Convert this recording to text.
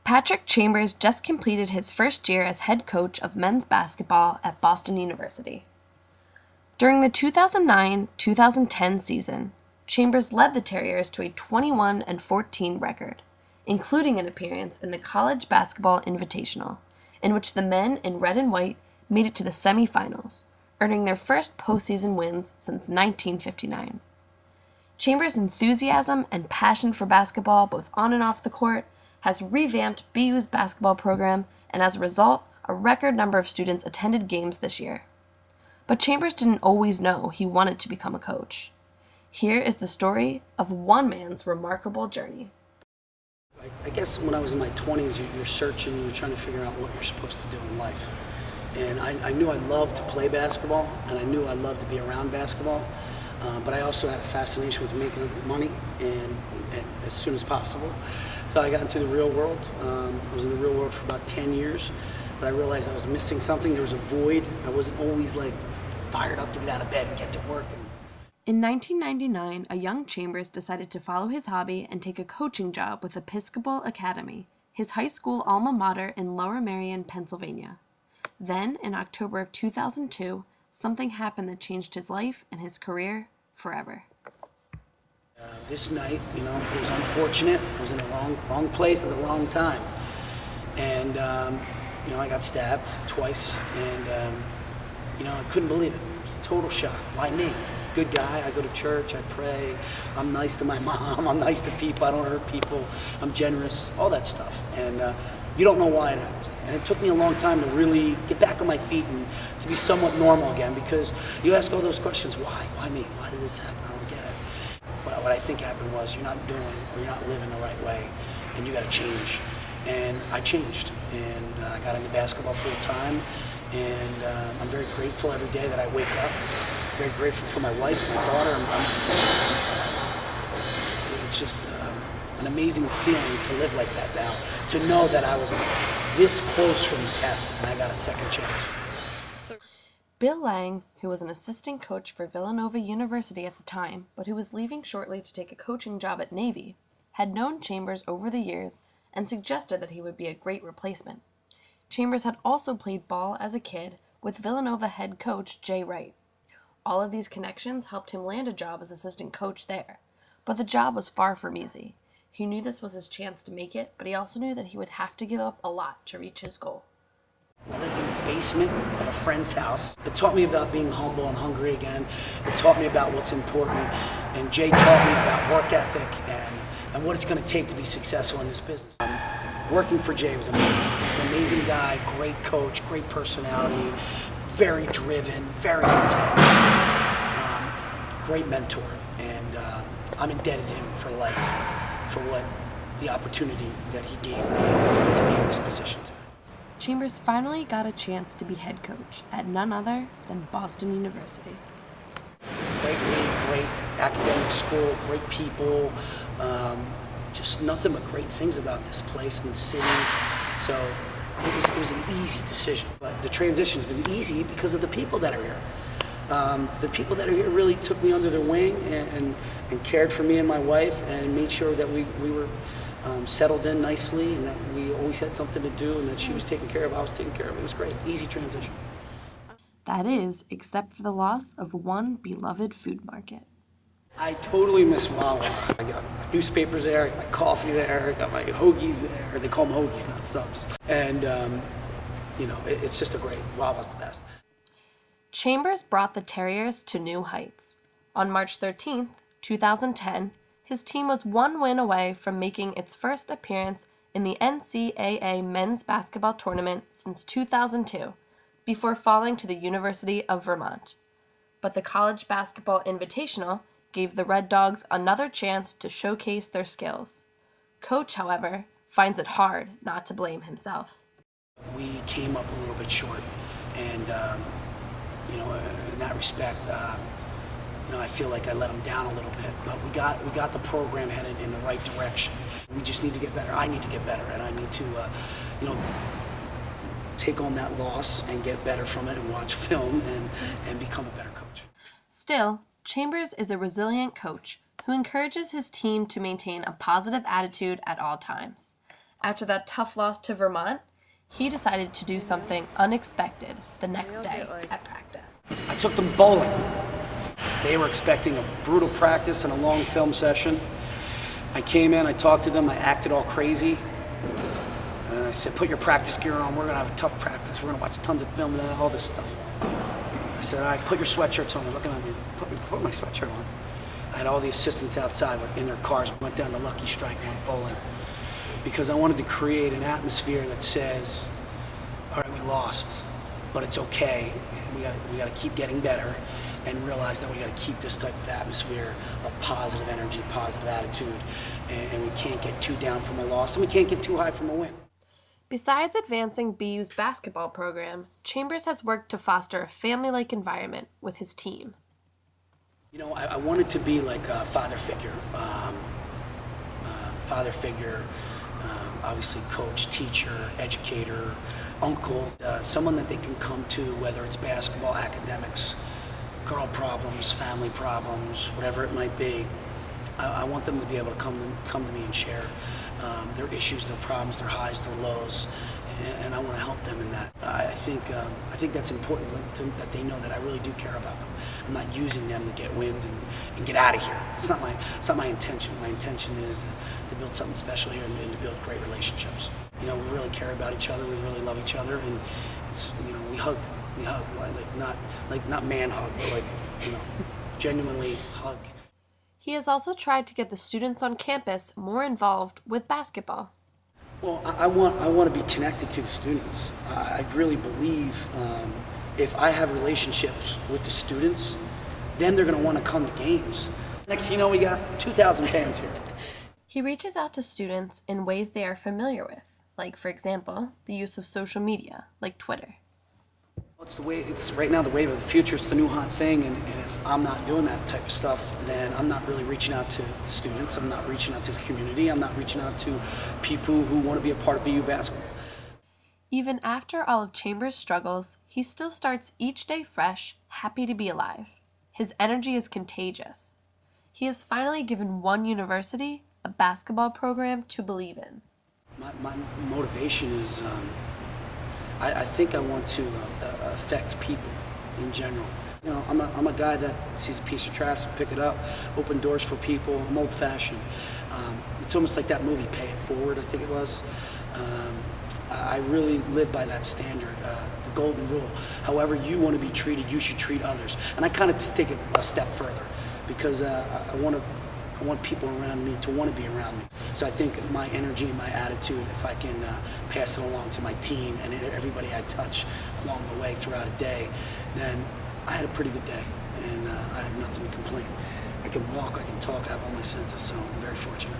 Patrick Chambers just completed his first year as head coach of men's basketball at Boston University. During the 2009-2010 season, Chambers led the Terriers to a 21-14 record, including an appearance in the College Basketball Invitational, in which the men in red and white made it to the semifinals, earning their first postseason wins since 1959. Chambers' enthusiasm and passion for basketball, both on and off the court, has revamped BU's basketball program, and as a result, a record number of students attended games this year. But Chambers didn't always know he wanted to become a coach. Here is the story of one man's remarkable journey. I guess when I was in my 20s, you're searching, you're trying to figure out what you're supposed to do in life. And I knew I loved to play basketball, and I knew I loved to be around basketball. But I also had a fascination with making money and as soon as possible. So I got into the real world. I was in the real world for about 10 years, but I realized I was missing something. There was a void. I wasn't always fired up to get out of bed and get to work. In 1999, a young Chambers decided to follow his hobby and take a coaching job with Episcopal Academy, his high school alma mater in Lower Merion, Pennsylvania. Then, in October of 2002, something happened that changed his life and his career forever. This night, it was unfortunate. I was in the wrong place at the wrong time. And, I got stabbed twice, and, I couldn't believe it. It was a total shock. Why me? Good guy, I go to church, I pray, I'm nice to my mom, I'm nice to people, I don't hurt people, I'm generous, all that stuff. And you don't know why it happens. And it took me a long time to really get back on my feet and to be somewhat normal again, because you ask all those questions, why? Why me? Why did this happen? I don't get it. What I think happened was you're not doing or you're not living the right way, and you got to change. And I changed, and I got into basketball full time, and I'm very grateful every day that I wake up. Very grateful for my wife, my daughter. It's just an amazing feeling to live like that now, to know that I was this close from death and I got a second chance. Bill Lang, who was an assistant coach for Villanova University at the time, but who was leaving shortly to take a coaching job at Navy, had known Chambers over the years and suggested that he would be a great replacement. Chambers had also played ball as a kid with Villanova head coach Jay Wright. All of these connections helped him land a job as assistant coach there, but the job was far from easy. He knew this was his chance to make it, but he also knew that he would have to give up a lot to reach his goal. I lived in the basement of a friend's house. It taught me about being humble and hungry again. It taught me about what's important, and Jay taught me about work ethic and what it's going to take to be successful in this business. Working for Jay was amazing. An amazing guy, great coach, great personality, very driven, very intense, great mentor, and I'm indebted to him for life, for the opportunity that he gave me to be in this position today. Chambers finally got a chance to be head coach at none other than Boston University. Great league, great academic school, great people, just nothing but great things about this place and the city. So it was an easy decision, but the transition's been easy because of the people that are here. The people that are here really took me under their wing and cared for me and my wife and made sure that we were settled in nicely and that we always had something to do and that she was taken care of, I was taken care of. It was great, easy transition. That is, except for the loss of one beloved food market. I totally miss Wawa. I got my newspapers there, I got my coffee there, I got my hoagies there. They call them hoagies, not subs. And, it's just a great, Wawa's the best. Chambers brought the Terriers to new heights. On March 13th, 2010, his team was one win away from making its first appearance in the NCAA men's basketball tournament since 2002, before falling to the University of Vermont. But the College Basketball Invitational gave the Red Dogs another chance to showcase their skills. Coach, however, finds it hard not to blame himself. We came up a little bit short, and in that respect, I feel like I let them down a little bit. But we got the program headed in the right direction. We just need to get better. I need to get better, and I need to, take on that loss and get better from it and watch film and become a better coach. Still, Chambers is a resilient coach who encourages his team to maintain a positive attitude at all times. After that tough loss to Vermont, he decided to do something unexpected the next day at practice. I took them bowling. They were expecting a brutal practice and a long film session. I came in, I talked to them, I acted all crazy. And I said, put your practice gear on, we're gonna have a tough practice, we're gonna watch tons of film and all this stuff. I said, all right, put your sweatshirts on. They're looking at me, put my sweatshirt on. I had all the assistants outside in their cars, went down to Lucky Strike, went bowling. Because I wanted to create an atmosphere that says, all right, we lost, but it's okay. We gotta keep getting better and realize that we gotta keep this type of atmosphere of positive energy, positive attitude, and we can't get too down from a loss, and we can't get too high from a win. Besides advancing BU's basketball program, Chambers has worked to foster a family-like environment with his team. You know, I wanted to be like a father figure. Obviously coach, teacher, educator, uncle, someone that they can come to, whether it's basketball, academics, girl problems, family problems, whatever it might be. I want them to be able to come to me and share their issues, their problems, their highs, their lows, and I want to help them in that. I think that's important that they know that I really do care about them. I'm not using them to get wins and get out of here. It's not my intention. My intention is to build something special here and to build great relationships. You know, we really care about each other. We really love each other, and it's, you know, we hug not man hug, but like, you know, genuinely hug. He has also tried to get the students on campus more involved with basketball. Well, I want to be connected to the students. I really believe if I have relationships with the students, then they're going to want to come to games. Next thing you know, we got 2,000 fans here. He reaches out to students in ways they are familiar with, like, for example, the use of social media, like Twitter. It's right now the wave of the future. It's the new hot thing, and if I'm not doing that type of stuff, then I'm not really reaching out to the students. I'm not reaching out to the community. I'm not reaching out to people who want to be a part of BU basketball. Even after all of Chambers' struggles, he still starts each day fresh, happy to be alive. His energy is contagious. He has finally given one university a basketball program to believe in. My motivation is I think I want to affect people in general. You know, I'm a guy that sees a piece of trash, pick it up, open doors for people. I'm old-fashioned. It's almost like that movie, Pay It Forward, I think it was. I really live by that standard, the golden rule. However you want to be treated, you should treat others. And I kind of take it a step further because I want people around me to want to be around me. So I think if my energy and my attitude, if I can pass it along to my team and everybody I touch along the way throughout a day, then I had a pretty good day, and I have nothing to complain. I can walk, I can talk, I have all my senses, so I'm very fortunate.